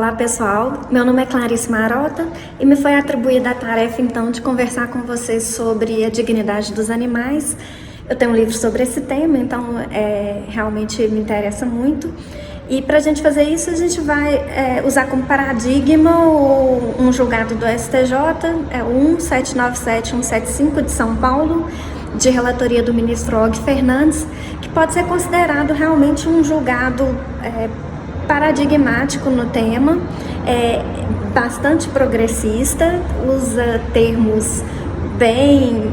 Olá pessoal, meu nome é Clarice Marota e me foi atribuída a tarefa então de conversar com vocês sobre a dignidade dos animais. Eu tenho um livro sobre esse tema, então realmente me interessa muito. E para a gente fazer isso, a gente vai usar como paradigma um julgado do STJ, o 1797-175 de São Paulo, de relatoria do ministro Og Fernandes, que pode ser considerado realmente um julgado paradigmático no tema, bastante progressista, usa termos bem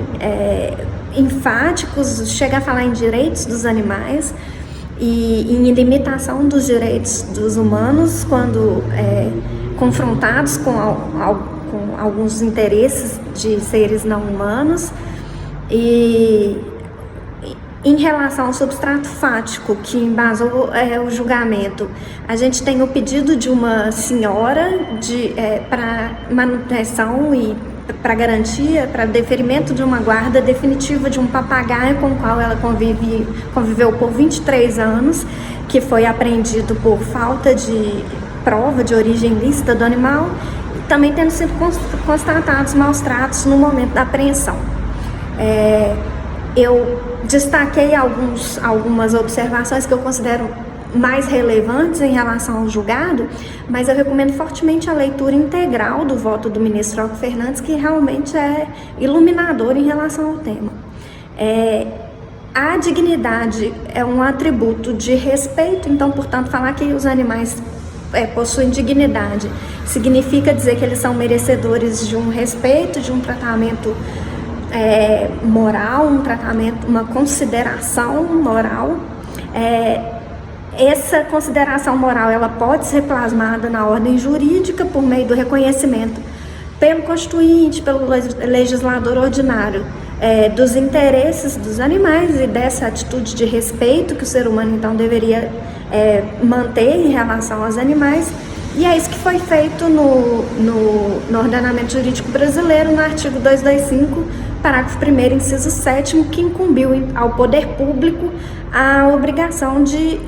enfáticos, chega a falar em direitos dos animais e em limitação dos direitos dos humanos quando confrontados com alguns interesses de seres não humanos. E em relação ao substrato fático que embasou o julgamento, a gente tem o pedido de uma senhora para manutenção e para garantia, para deferimento de uma guarda definitiva de um papagaio com o qual ela conviveu por 23 anos, que foi apreendido por falta de prova de origem lícita do animal, também tendo sido constatados maus tratos no momento da apreensão. Eu destaquei algumas observações que eu considero mais relevantes em relação ao julgado, mas eu recomendo fortemente a leitura integral do voto do ministro Og Fernandes, que realmente é iluminador em relação ao tema. A dignidade é um atributo de respeito, então, portanto, falar que os animais possuem dignidade significa dizer que eles são merecedores de um respeito, de um tratamento moral, uma consideração moral. Essa consideração moral ela pode ser plasmada na ordem jurídica por meio do reconhecimento pelo constituinte, pelo legislador ordinário, dos interesses dos animais e dessa atitude de respeito que o ser humano então deveria manter em relação aos animais. E é isso que foi feito no ordenamento jurídico brasileiro, no artigo 225, parágrafo 1º, inciso 7º, que incumbiu ao poder público a obrigação de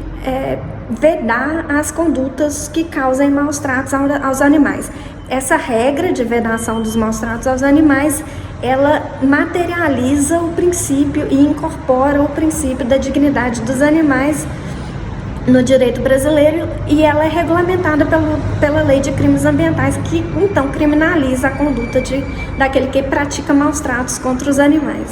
vedar as condutas que causem maus tratos aos animais. Essa regra de vedação dos maus tratos aos animais, ela materializa o princípio e incorpora o princípio da dignidade dos animais no direito brasileiro, e ela é regulamentada pela Lei de Crimes Ambientais, que então criminaliza a conduta daquele que pratica maus tratos contra os animais.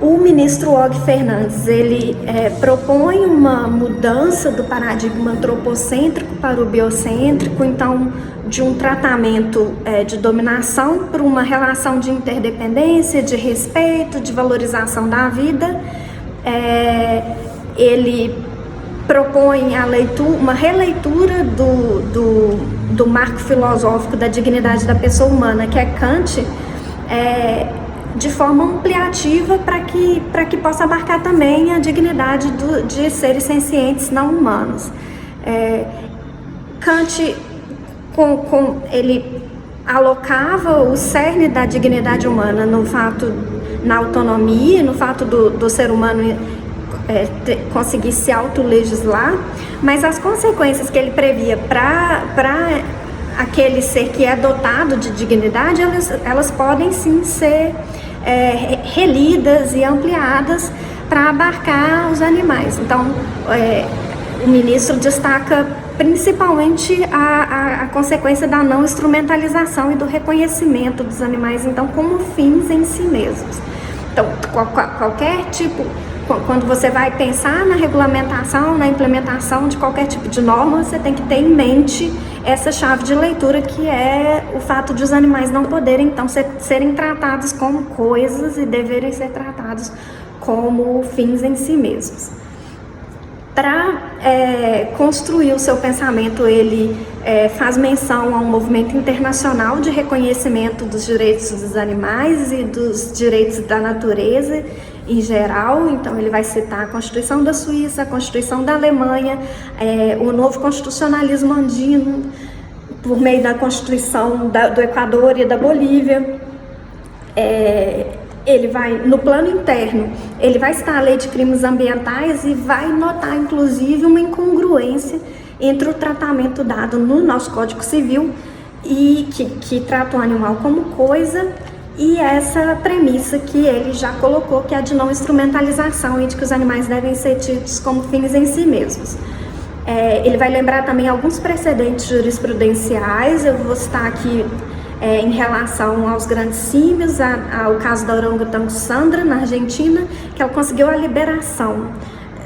O ministro Og Fernandes, ele propõe uma mudança do paradigma antropocêntrico para o biocêntrico, então de um tratamento de dominação para uma relação de interdependência, de respeito, de valorização da vida. Ele propõe uma releitura do marco filosófico da dignidade da pessoa humana, que é Kant, de forma ampliativa para que possa abarcar também a dignidade de seres sencientes não humanos. Kant, ele alocava o cerne da dignidade humana na autonomia, no fato do ser humano conseguir se autolegislar, mas as consequências que ele previa para aquele ser que é dotado de dignidade, elas podem sim ser relidas e ampliadas para abarcar os animais. Então, o ministro destaca principalmente a consequência da não instrumentalização e do reconhecimento dos animais, então, como fins em si mesmos. Então, qualquer tipo, quando você vai pensar na regulamentação, na implementação de qualquer tipo de norma, você tem que ter em mente essa chave de leitura, que é o fato de os animais não poderem, então, serem tratados como coisas e deverem ser tratados como fins em si mesmos. Para construir o seu pensamento, ele faz menção a um movimento internacional de reconhecimento dos direitos dos animais e dos direitos da natureza em geral. Então ele vai citar a Constituição da Suíça, a Constituição da Alemanha, o novo constitucionalismo andino, por meio da Constituição do Equador e da Bolívia. Ele vai, no plano interno, ele vai citar a Lei de Crimes Ambientais e vai notar, inclusive, uma incongruência entre o tratamento dado no nosso Código Civil e que trata o animal como coisa, e essa premissa que ele já colocou, que é a de não instrumentalização e de que os animais devem ser tidos como fins em si mesmos. Ele vai lembrar também alguns precedentes jurisprudenciais. Eu vou citar aqui em relação aos grandes símios, ao caso da orangotango Sandra, na Argentina, que ela conseguiu a liberação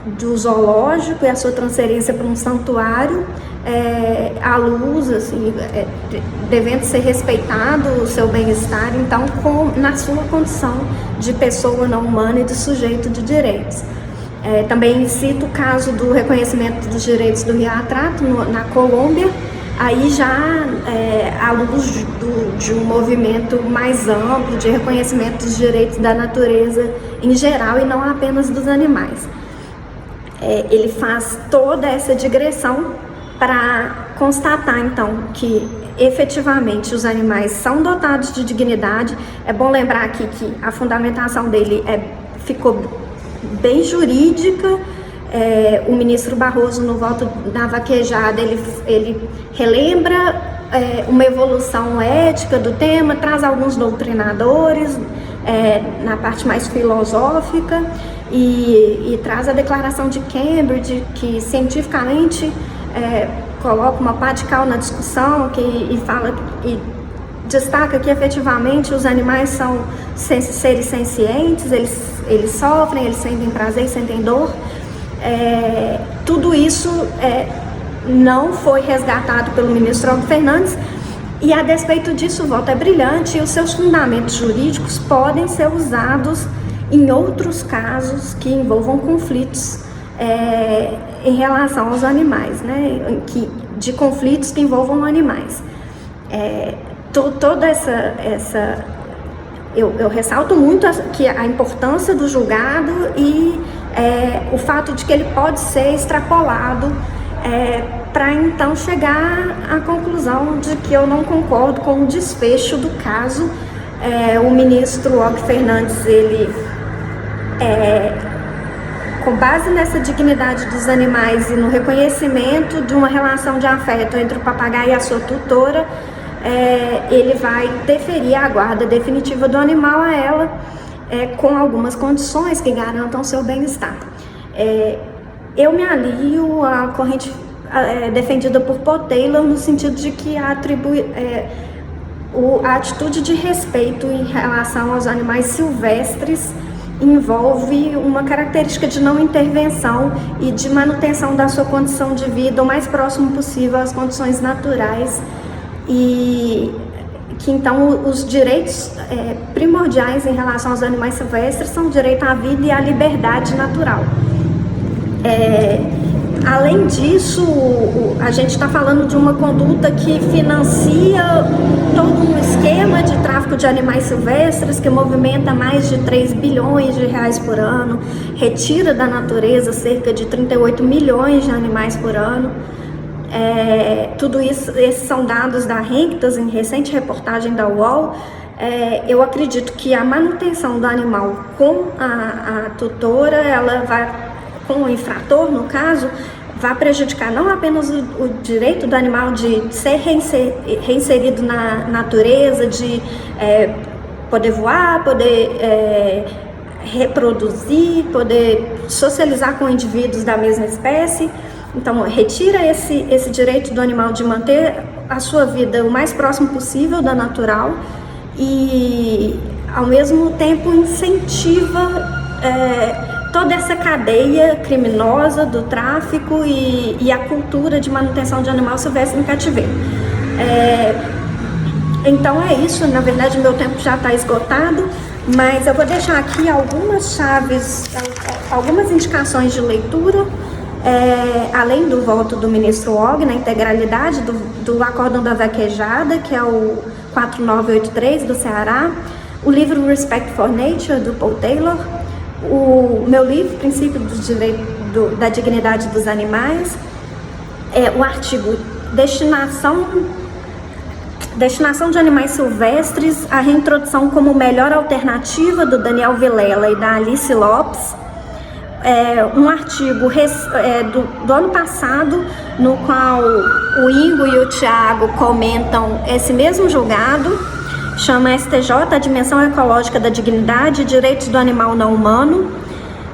do zoológico e a sua transferência para um santuário, à luz, assim, devendo ser respeitado o seu bem-estar, então, na sua condição de pessoa não humana e de sujeito de direitos. Também cito o caso do reconhecimento dos direitos do Riatrato na Colômbia, aí já à luz de um movimento mais amplo de reconhecimento dos direitos da natureza em geral e não apenas dos animais. Ele faz toda essa digressão para constatar, então, que efetivamente os animais são dotados de dignidade. É bom lembrar aqui que a fundamentação dele ficou bem jurídica. O ministro Barroso, no voto da vaquejada, ele relembra uma evolução ética do tema, traz alguns doutrinadores na parte mais filosófica e traz a declaração de Cambridge, que cientificamente coloca uma pá de cal na discussão, e fala e destaca que efetivamente os animais são seres sencientes, eles sofrem, eles sentem prazer, sentem dor. Tudo isso não foi resgatado pelo ministro Og Fernandes, e a despeito disso o voto é brilhante e os seus fundamentos jurídicos podem ser usados em outros casos que envolvam conflitos em relação aos animais, né? De conflitos que envolvam animais. Toda essa eu ressalto muito a importância do julgado e o fato de que ele pode ser extrapolado para então chegar à conclusão de que eu não concordo com o desfecho do caso. O ministro Og Fernandes, ele com base nessa dignidade dos animais e no reconhecimento de uma relação de afeto entre o papagaio e a sua tutora, ele vai deferir a guarda definitiva do animal a ela, com algumas condições que garantam seu bem-estar. Eu me alio à corrente defendida por Paul Taylor, no sentido de que a atitude de respeito em relação aos animais silvestres envolve uma característica de não intervenção e de manutenção da sua condição de vida o mais próximo possível às condições naturais, e que então os direitos primordiais em relação aos animais silvestres são o direito à vida e à liberdade natural. Além disso, a gente está falando de uma conduta que financia todo um esquema de tráfico de animais silvestres que movimenta mais de 3 bilhões de reais por ano, retira da natureza cerca de 38 milhões de animais por ano. Tudo isso, esses são dados da Renktas, em recente reportagem da UOL. Eu acredito que a manutenção do animal com a tutora, ela vai, com o infrator, no caso, vai prejudicar não apenas o direito do animal de ser reinserido na natureza, de poder voar, poder reproduzir, poder socializar com indivíduos da mesma espécie. Então, retira esse direito do animal de manter a sua vida o mais próximo possível da natural e, ao mesmo tempo, incentiva toda essa cadeia criminosa do tráfico e a cultura de manutenção de animal silvestre em cativeiro. Então é isso, na verdade meu tempo já está esgotado, mas eu vou deixar aqui algumas chaves, algumas indicações de leitura, além do voto do ministro Og na integralidade do Acórdão da Vaquejada, que é o 4983 do Ceará, o livro Respect for Nature, do Paul Taylor, o meu livro, Princípio do Direito da Dignidade dos Animais, o artigo Destinação de Animais Silvestres, a Reintrodução como Melhor Alternativa, do Daniel Vilela e da Alice Lopes, um artigo do ano passado, no qual o Ingo e o Thiago comentam esse mesmo julgado, chama STJ, a Dimensão Ecológica da Dignidade e Direitos do Animal Não Humano,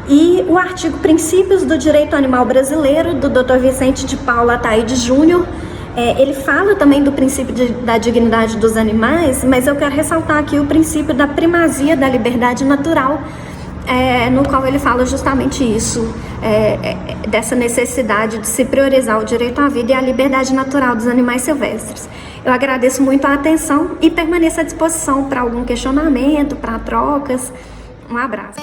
e o artigo Princípios do Direito Animal Brasileiro, do Dr. Vicente de Paula Ataide Júnior. Ele fala também do princípio da dignidade dos animais, mas eu quero ressaltar aqui o princípio da primazia da liberdade natural, no qual ele fala justamente isso, dessa necessidade de se priorizar o direito à vida e a liberdade natural dos animais silvestres. Eu agradeço muito a atenção e permaneço à disposição para algum questionamento, para trocas. Um abraço.